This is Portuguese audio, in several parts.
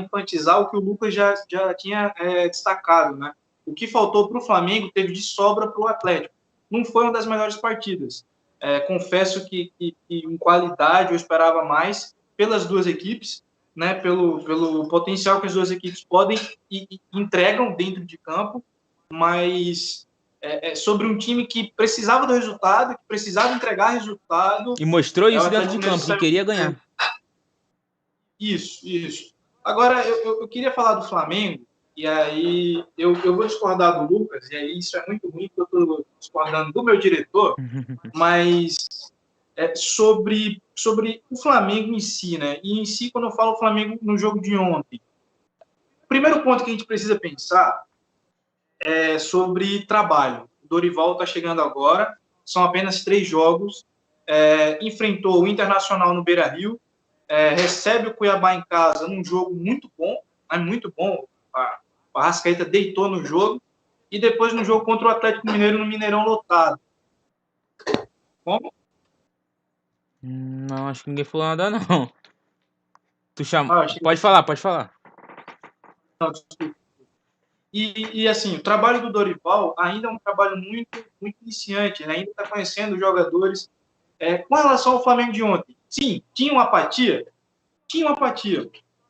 enfatizar o que o Lucas já tinha destacado, né? O que faltou para o Flamengo teve de sobra para o Atlético. Não foi uma das melhores partidas. Confesso que em qualidade eu esperava mais pelas duas equipes, né? Pelo potencial que as duas equipes podem e entregam dentro de campo, mas sobre um time que precisava do resultado, que precisava entregar resultado. E mostrou o isso dentro Atlético de Mineiro campo, que queria ganhar. Isso. Agora, eu queria falar do Flamengo, e aí eu vou discordar do Lucas, e aí isso é muito ruim, porque eu estou discordando do meu diretor, mas sobre o Flamengo em si, né? E em si, quando eu falo Flamengo no jogo de ontem, o primeiro ponto que a gente precisa pensar é sobre trabalho. O Dorival está chegando agora, são apenas 3 jogos, enfrentou o Internacional no Beira-Rio, recebe o Cuiabá em casa num jogo muito bom. A Arrascaeta deitou no jogo, e depois no jogo contra o Atlético Mineiro no Mineirão lotado. Como? Não, acho que ninguém falou nada, não. Tu chama... Pode falar. Não, desculpa. E assim, o trabalho do Dorival ainda é um trabalho muito, muito iniciante, né? Ainda está conhecendo os jogadores. Com relação ao Flamengo de ontem, sim, tinha uma apatia.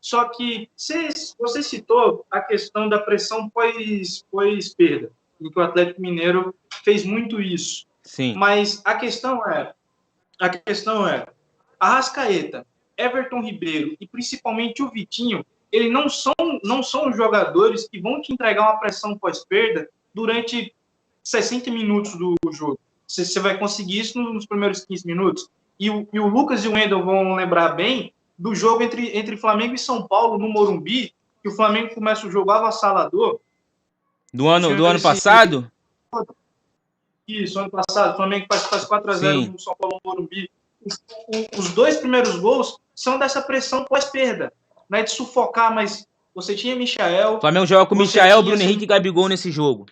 Só que você citou a questão da pressão pós-perda, em que o Atlético Mineiro fez muito isso. Sim. Mas a questão é, Arrascaeta, Everton Ribeiro e principalmente o Vitinho, eles não são jogadores que vão te entregar uma pressão pós-perda durante 60 minutos do jogo. Você vai conseguir isso nos primeiros 15 minutos. E o Lucas e o Wendel vão lembrar bem do jogo entre Flamengo e São Paulo, no Morumbi, que o Flamengo começa o jogo avassalador. Do ano passado? Isso, ano passado. O Flamengo faz 4-0 no São Paulo, no Morumbi. Os 2 primeiros gols são dessa pressão pós-perda, né, de sufocar, mas você tinha Michael... O Flamengo joga com Michael, Bruno Henrique e Gabigol nesse jogo.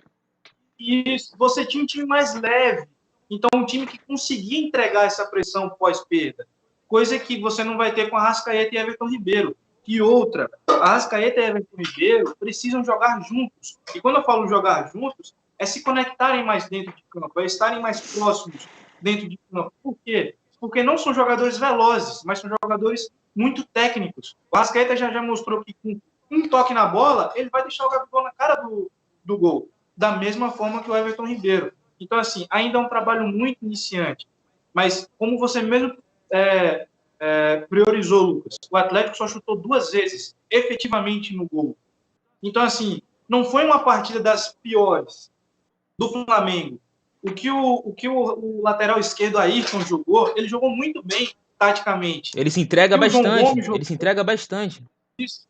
Isso, você tinha um time mais leve, então um time que conseguia entregar essa pressão pós-perda, coisa que você não vai ter com Arrascaeta e Everton Ribeiro. E outra, Arrascaeta e Everton Ribeiro precisam jogar juntos, e quando eu falo jogar juntos, é se conectarem mais dentro de campo, é estarem mais próximos dentro de campo. Por quê? Porque não são jogadores velozes, mas são jogadores muito técnicos. O Arrascaeta já mostrou que com um toque na bola, ele vai deixar o Gabigol na cara do gol, da mesma forma que o Everton Ribeiro. Então, assim, ainda é um trabalho muito iniciante. Mas, como você mesmo priorizou, Lucas, o Atlético só chutou 2 vezes, efetivamente, no gol. Então, assim, não foi uma partida das piores do Flamengo. O que o lateral esquerdo Ayrton jogou, ele jogou muito bem taticamente. Ele se entrega bastante. Isso.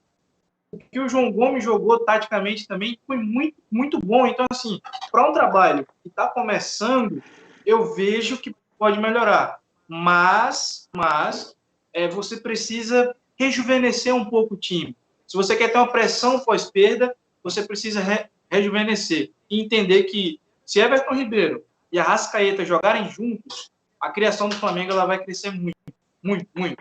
O que o João Gomes jogou taticamente também foi muito, muito bom. Então, assim, para um trabalho que está começando, eu vejo que pode melhorar. Mas você precisa rejuvenescer um pouco o time. Se você quer ter uma pressão pós-perda, você precisa rejuvenescer. E entender que se Everton Ribeiro e Arrascaeta jogarem juntos, a criação do Flamengo ela vai crescer muito, muito, muito.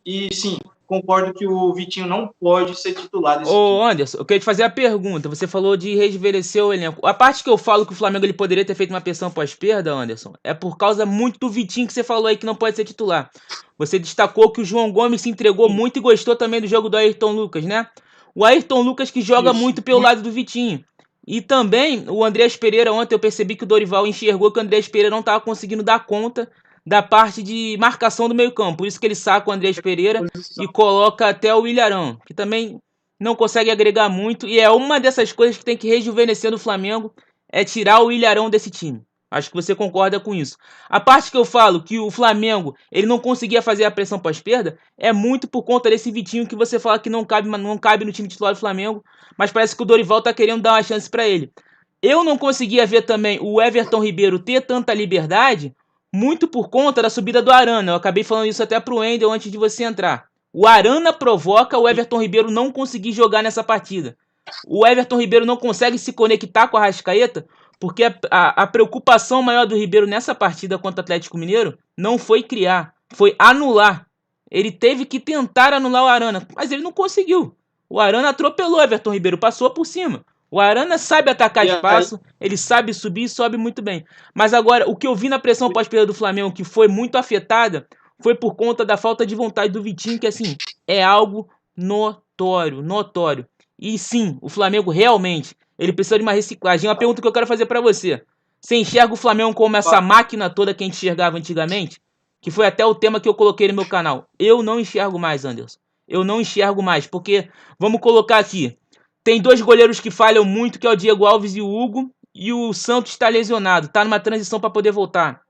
E, sim, concordo que o Vitinho não pode ser titular desse time. Anderson, eu queria te fazer a pergunta. Você falou de rejuvenescer o elenco. A parte que eu falo que o Flamengo ele poderia ter feito uma pressão pós-perda, Anderson, é por causa muito do Vitinho que você falou aí que não pode ser titular. Você destacou que o João Gomes se entregou muito e gostou também do jogo do Ayrton Lucas, né? O Ayrton Lucas que joga muito pelo lado do Vitinho. E também o Andrés Pereira, ontem eu percebi que o Dorival enxergou que o Andrés Pereira não estava conseguindo dar conta da parte de marcação do meio campo. Por isso que ele saca o Andrés Pereira e coloca até o Ilharão, que também não consegue agregar muito. E é uma dessas coisas que tem que rejuvenescer no Flamengo, é tirar o Ilharão desse time. Acho que você concorda com isso. A parte que eu falo que o Flamengo ele não conseguia fazer a pressão pós-perda é muito por conta desse Vitinho que você fala que não cabe no time titular do Flamengo, mas parece que o Dorival tá querendo dar uma chance para ele. Eu não conseguia ver também o Everton Ribeiro ter tanta liberdade, muito por conta da subida do Arana. Eu acabei falando isso até pro Wendel antes de você entrar. O Arana provoca o Everton Ribeiro não conseguir jogar nessa partida. O Everton Ribeiro não consegue se conectar com a Arrascaeta, porque a preocupação maior do Ribeiro nessa partida contra o Atlético Mineiro não foi criar, foi anular. Ele teve que tentar anular o Arana, mas ele não conseguiu. O Arana atropelou o Everton Ribeiro, passou por cima. O Arana sabe atacar espaço, ele sabe subir e sobe muito bem. Mas agora, o que eu vi na pressão pós-perda do Flamengo, que foi muito afetada, foi por conta da falta de vontade do Vitinho, que assim, é algo notório, notório. E sim, o Flamengo realmente, ele precisa de uma reciclagem. Uma pergunta que eu quero fazer pra você. Você enxerga o Flamengo como essa máquina toda que a gente enxergava antigamente? Que foi até o tema que eu coloquei no meu canal. Eu não enxergo mais, Anderson. Eu não enxergo mais, porque, vamos colocar aqui, tem dois goleiros que falham muito, que é o Diego Alves e o Hugo, e o Santos está lesionado, está numa transição para poder voltar.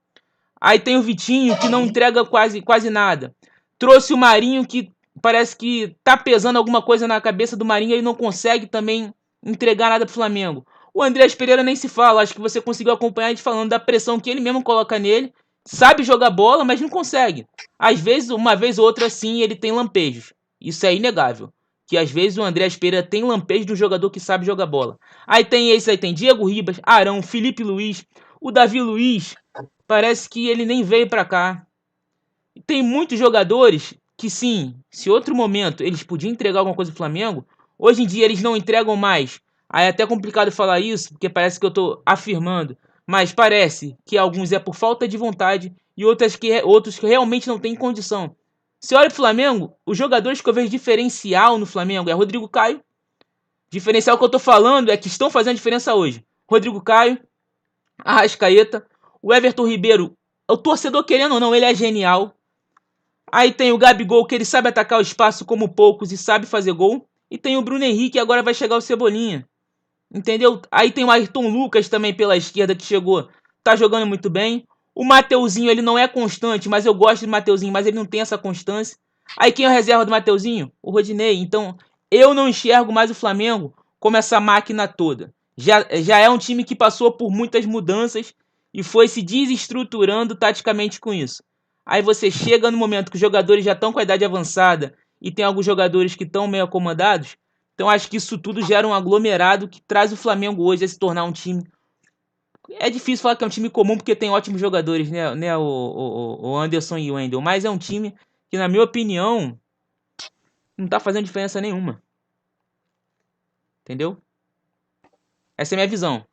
Aí tem o Vitinho, que não entrega quase nada. Trouxe o Marinho, que parece que tá pesando alguma coisa na cabeça do Marinho, ele não consegue também entregar nada pro Flamengo. O Andrés Pereira nem se fala, acho que você conseguiu acompanhar a gente falando da pressão que ele mesmo coloca nele. Sabe jogar bola, mas não consegue. Às vezes, uma vez ou outra, sim, ele tem lampejos. Isso é inegável. Que às vezes o Andrés Pereira tem lampejo de um jogador que sabe jogar bola. Aí tem esse aí, tem Diego Ribas, Arão, Felipe Luiz, o Davi Luiz. Parece que ele nem veio pra cá. Tem muitos jogadores que sim, se outro momento eles podiam entregar alguma coisa pro Flamengo, hoje em dia eles não entregam mais. Aí é até complicado falar isso, porque parece que eu tô afirmando. Mas parece que alguns é por falta de vontade e outros que realmente não têm condição. Se olha pro Flamengo, os jogadores que eu vejo diferencial no Flamengo é Rodrigo Caio. Diferencial que eu tô falando é que estão fazendo diferença hoje. Rodrigo Caio, Arrascaeta, o Everton Ribeiro, o torcedor querendo ou não, ele é genial. Aí tem o Gabigol, que ele sabe atacar o espaço como poucos e sabe fazer gol. E tem o Bruno Henrique, e agora vai chegar o Cebolinha. Entendeu? Aí tem o Ayrton Lucas também pela esquerda que chegou. Tá jogando muito bem. O Mateuzinho, ele não é constante, mas eu gosto do Mateuzinho, mas ele não tem essa constância. Aí quem é a reserva do Mateuzinho? O Rodinei. Então, eu não enxergo mais o Flamengo como essa máquina toda. Já é um time que passou por muitas mudanças e foi se desestruturando taticamente com isso. Aí você chega no momento que os jogadores já estão com a idade avançada e tem alguns jogadores que estão meio acomodados. Então acho que isso tudo gera um aglomerado que traz o Flamengo hoje a se tornar um time. É difícil falar que é um time comum porque tem ótimos jogadores, né, o Anderson e o Wendel. Mas é um time que, na minha opinião, não tá fazendo diferença nenhuma. Entendeu? Essa é a minha visão.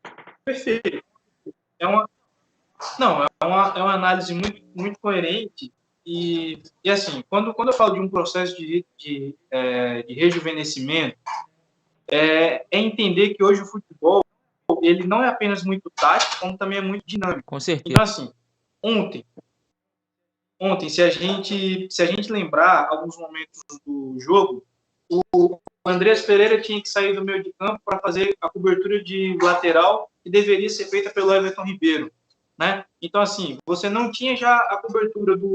Perfeito. É uma análise muito, muito coerente. E assim, quando eu falo de um processo de rejuvenescimento, é entender que hoje o futebol ele não é apenas muito tático, como também é muito dinâmico. Com certeza. Então, assim, ontem se a gente lembrar alguns momentos do jogo, o Andrés Pereira tinha que sair do meio de campo para fazer a cobertura de lateral que deveria ser feita pelo Everton Ribeiro, né? Então, assim, você não tinha já a cobertura do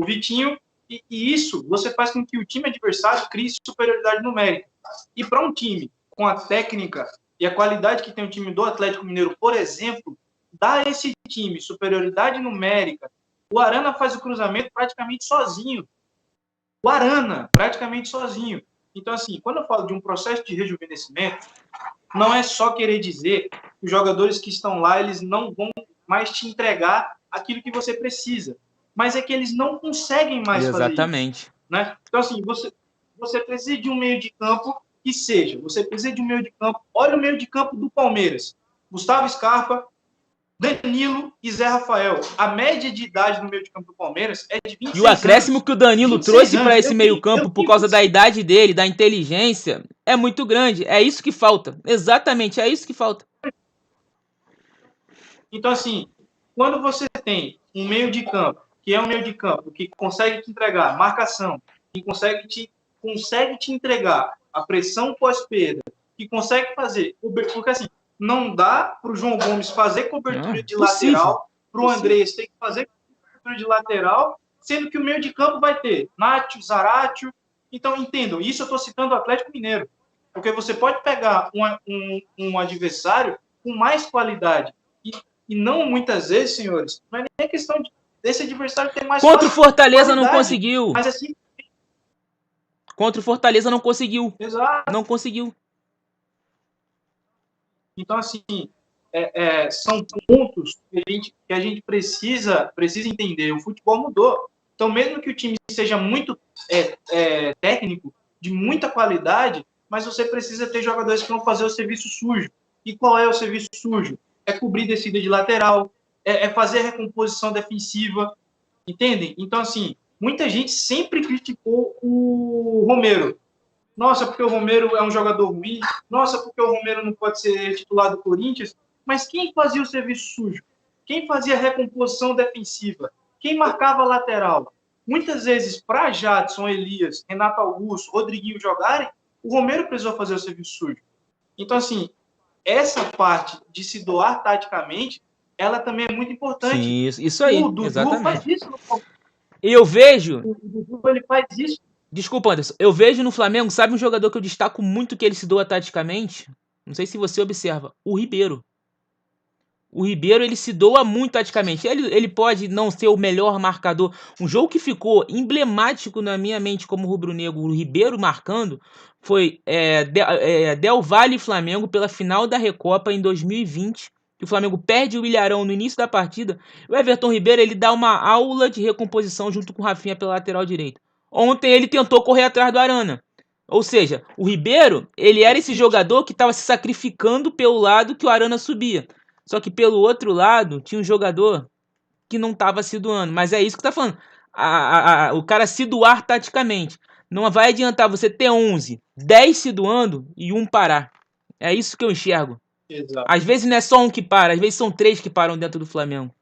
Vitinho, e isso você faz com que o time adversário crie superioridade numérica. E para um time com a técnica e a qualidade que tem o time do Atlético Mineiro, por exemplo, dá a esse time superioridade numérica. O Arana faz o cruzamento praticamente sozinho. O Arana, praticamente sozinho. Então, assim, quando eu falo de um processo de rejuvenescimento, não é só querer dizer que os jogadores que estão lá, eles não vão mais te entregar aquilo que você precisa. Mas é que eles não conseguem mais Exatamente. fazer isso. Né? Então, assim, você precisa de um meio de campo que seja. Você precisa de um meio de campo. Olha o meio de campo do Palmeiras. Gustavo Scarpa, Danilo e Zé Rafael. A média de idade no meio de campo do Palmeiras é de 26 anos. E o acréscimo que o Danilo trouxe para esse meio campo por causa da idade dele, da inteligência, é muito grande. É isso que falta. Exatamente, é isso que falta. Então, assim, quando você tem um meio de campo, que é um meio de campo que consegue te entregar marcação, que consegue te entregar a pressão pós-perda, que consegue fazer... Porque, assim, não dá para o João Gomes fazer cobertura de lateral, para o Andrés ter que fazer cobertura de lateral, sendo que o meio de campo vai ter Nacho, Zaratio. Então, entendam, isso eu estou citando o Atlético Mineiro, porque você pode pegar um adversário com mais qualidade, e não muitas vezes, senhores, não é nem a questão desse adversário ter mais qualidade. Contra o Fortaleza não conseguiu. Mas assim... Contra o Fortaleza não conseguiu. Exato. Não conseguiu. Então, assim, são pontos que a gente precisa entender. O futebol mudou. Então, mesmo que o time seja muito técnico, de muita qualidade, mas você precisa ter jogadores que vão fazer o serviço sujo. E qual é o serviço sujo? É cobrir descida de lateral, é fazer recomposição defensiva, entendem? Então, assim, muita gente sempre criticou o Romero. Nossa, porque o Romero é um jogador ruim. Nossa, porque o Romero não pode ser titular do Corinthians. Mas quem fazia o serviço sujo? Quem fazia a recomposição defensiva? Quem marcava a lateral? Muitas vezes, para Jadson, Elias, Renato Augusto, Rodriguinho jogarem, o Romero precisou fazer o serviço sujo. Então, assim, essa parte de se doar taticamente, ela também é muito importante. Sim, isso aí, o Dudu exatamente. faz isso. E eu vejo... O Dudu, ele faz isso. Desculpa, Anderson. Eu vejo no Flamengo, sabe um jogador que eu destaco muito que ele se doa taticamente? Não sei se você observa. O Ribeiro. O Ribeiro, ele se doa muito taticamente. Ele pode não ser o melhor marcador. Um jogo que ficou emblemático na minha mente como rubro-negro, o Ribeiro marcando, foi Del Valle e Flamengo pela final da Recopa em 2020. Que o Flamengo perde o Ilharão no início da partida. O Everton Ribeiro, ele dá uma aula de recomposição junto com o Rafinha pela lateral direita. Ontem ele tentou correr atrás do Arana. Ou seja, o Ribeiro, ele era esse jogador que estava se sacrificando pelo lado que o Arana subia. Só que pelo outro lado, tinha um jogador que não estava se doando. Mas é isso que tá falando. O cara se doar taticamente. Não vai adiantar você ter 11, 10 se doando e um parar. É isso que eu enxergo. Exato. Às vezes não é só um que para, às vezes são 3 que param dentro do Flamengo.